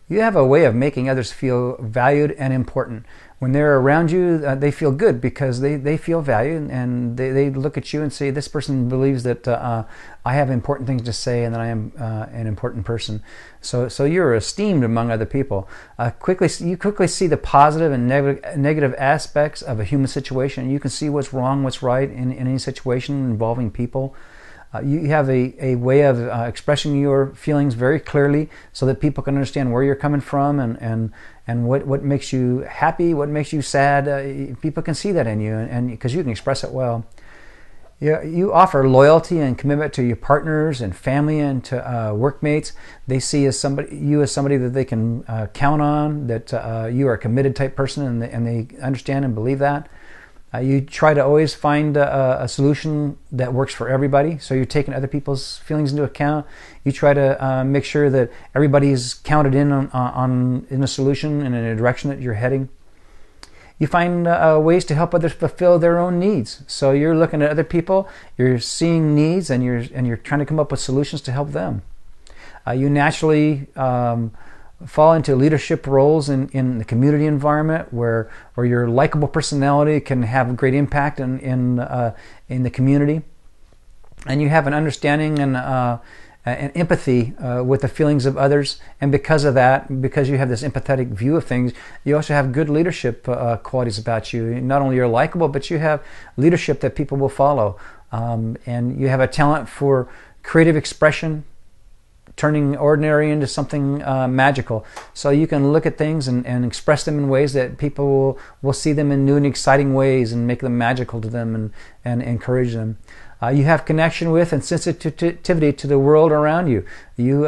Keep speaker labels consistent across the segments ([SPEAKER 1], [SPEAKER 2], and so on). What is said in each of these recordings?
[SPEAKER 1] You have a way of making others feel valued and important. When they're around you, they feel good because they feel valued, and they look at you and say, this person believes that I have important things to say and that I am an important person. So you're esteemed among other people. You quickly see the positive and negative aspects of a human situation. You can see what's wrong, what's right in any situation involving people. You have a way of expressing your feelings very clearly so that people can understand where you're coming from and what makes you happy, what makes you sad. People can see that in you, and because you can express it well. You offer loyalty and commitment to your partners and family and to workmates. They see you as somebody that they can count on, that you are a committed type person, and they understand and believe that. You try to always find a solution that works for everybody, so you're taking other people's feelings into account. You try to make sure that everybody's counted in in a solution and in a direction that you're heading. You find ways to help others fulfill their own needs. So you're looking at other people, you're seeing needs, and you're trying to come up with solutions to help them. You naturally fall into leadership roles in the community environment where your likable personality can have a great impact in the community, and you have an understanding and empathy with the feelings of others. And because of that, because you have this empathetic view of things, you also have good leadership qualities about you. Not only you're likable, but you have leadership that people will follow, and you have a talent for creative expression, turning ordinary into something magical. So you can look at things and express them in ways that people will see them in new and exciting ways and make them magical to them and encourage them. You have connection with and sensitivity to the world around you. You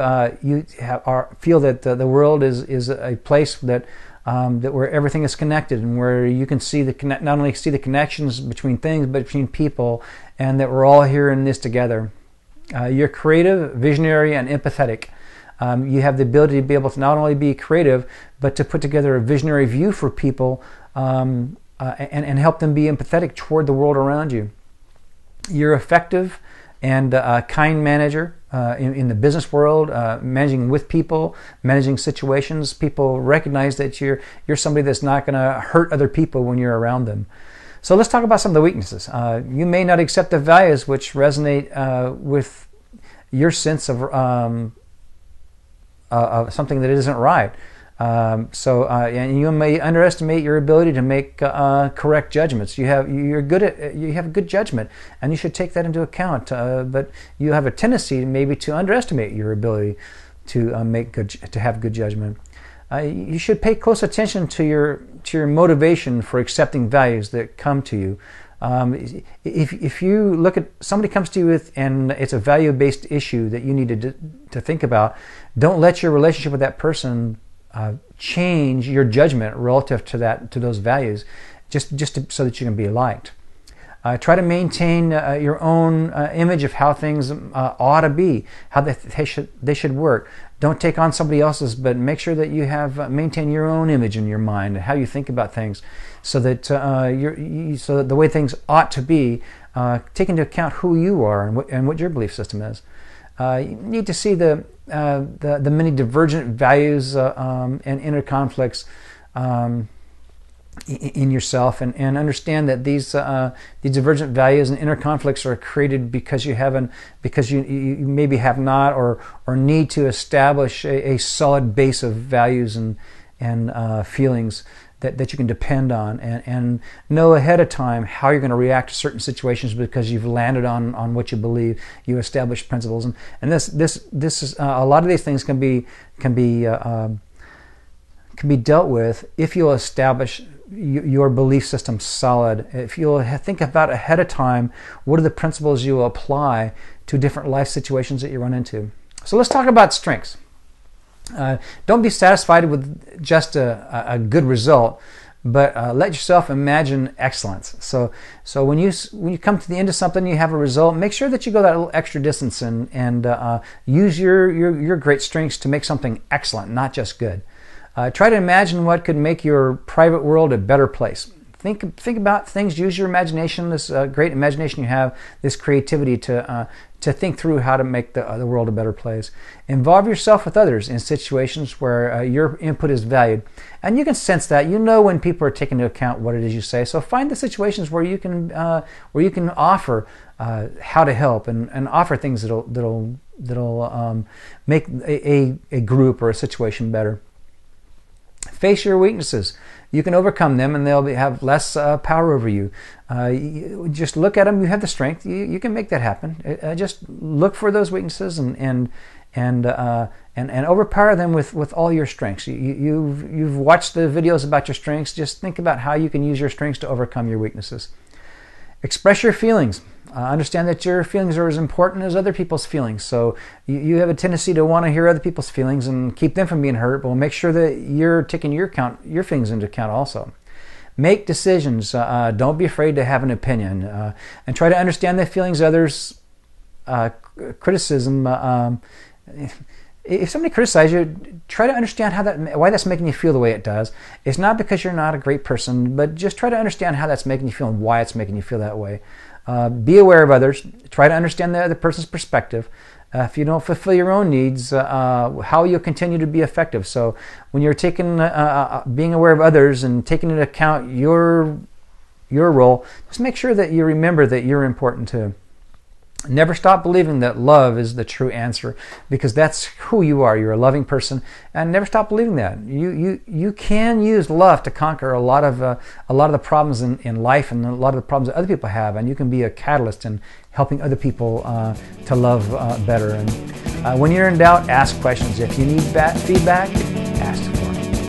[SPEAKER 1] feel that the world is a place that where everything is connected, and where you can see not only see the connections between things but between people, and that we're all here in this together. You're creative, visionary, and empathetic. You have the ability to be able to not only be creative, but to put together a visionary view for people and help them be empathetic toward the world around you. You're effective and a kind manager in the business world, managing with people, managing situations. People recognize that you're somebody that's not going to hurt other people when you're around them. So let's talk about some of the weaknesses. You may not accept the values which resonate with your sense of something that isn't right. And you may underestimate your ability to make correct judgments. You have good judgment, and you should take that into account. But you have a tendency maybe to underestimate your ability to have good judgment. You should pay close attention to your motivation for accepting values that come to you. If you look at somebody comes to you with, and it's a value-based issue that you need to think about, don't let your relationship with that person change your judgment relative to those values, so that you can be liked. Try to maintain your own image of how things ought to be, how they should work. Don't take on somebody else's, but make sure that you have maintain your own image in your mind and how you think about things, so that so that the way things ought to be take into account who you are and what your belief system is. You need to see the many divergent values and inner conflicts in yourself, and understand that these divergent values and inner conflicts are created because you maybe have not or need to establish a solid base of values and feelings that you can depend on, and know ahead of time how you're going to react to certain situations because you've landed on what you believe. You establish principles, and this is a lot of these things can be dealt with if you'll establish your belief system solid. If you'll think about ahead of time, what are the principles you will apply to different life situations that you run into. So let's talk about strengths. Don't be satisfied with just a good result, but let yourself imagine excellence. So when you come to the end of something, you have a result, make sure that you go that little extra distance and use your great strengths to make something excellent, not just good. Try to imagine what could make your private world a better place. Think about things. Use your imagination, this great imagination you have, this creativity to think through how to make the world a better place. Involve yourself with others in situations where your input is valued. And you can sense that. You know when people are taking into account what it is you say. So find the situations where you can offer how to help and offer things that'll make a group or a situation better. Face your weaknesses. You can overcome them, and they'll have less power over you. Just look at them. You have the strength. You can make that happen. Just look for those weaknesses and overpower them with all your strengths. You've watched the videos about your strengths. Just think about how you can use your strengths to overcome your weaknesses. Express your feelings. Understand that your feelings are as important as other people's feelings. So you have a tendency to want to hear other people's feelings and keep them from being hurt, but make sure that you're taking your feelings into account also. Make decisions. Don't be afraid to have an opinion. And try to understand the feelings of others. Criticism. If somebody criticizes you, try to understand why that's making you feel the way it does. It's not because you're not a great person, but just try to understand how that's making you feel and why it's making you feel that way. Be aware of others. Try to understand the other person's perspective. If you don't fulfill your own needs, how you'll continue to be effective. So when you're being aware of others and taking into account your role, just make sure that you remember that you're important too. Never stop believing that love is the true answer, because that's who you are. You're a loving person, and never stop believing that. You can use love to conquer a lot of the problems in life and a lot of the problems that other people have, and you can be a catalyst in helping other people to love better. And when you're in doubt, ask questions. If you need feedback, ask.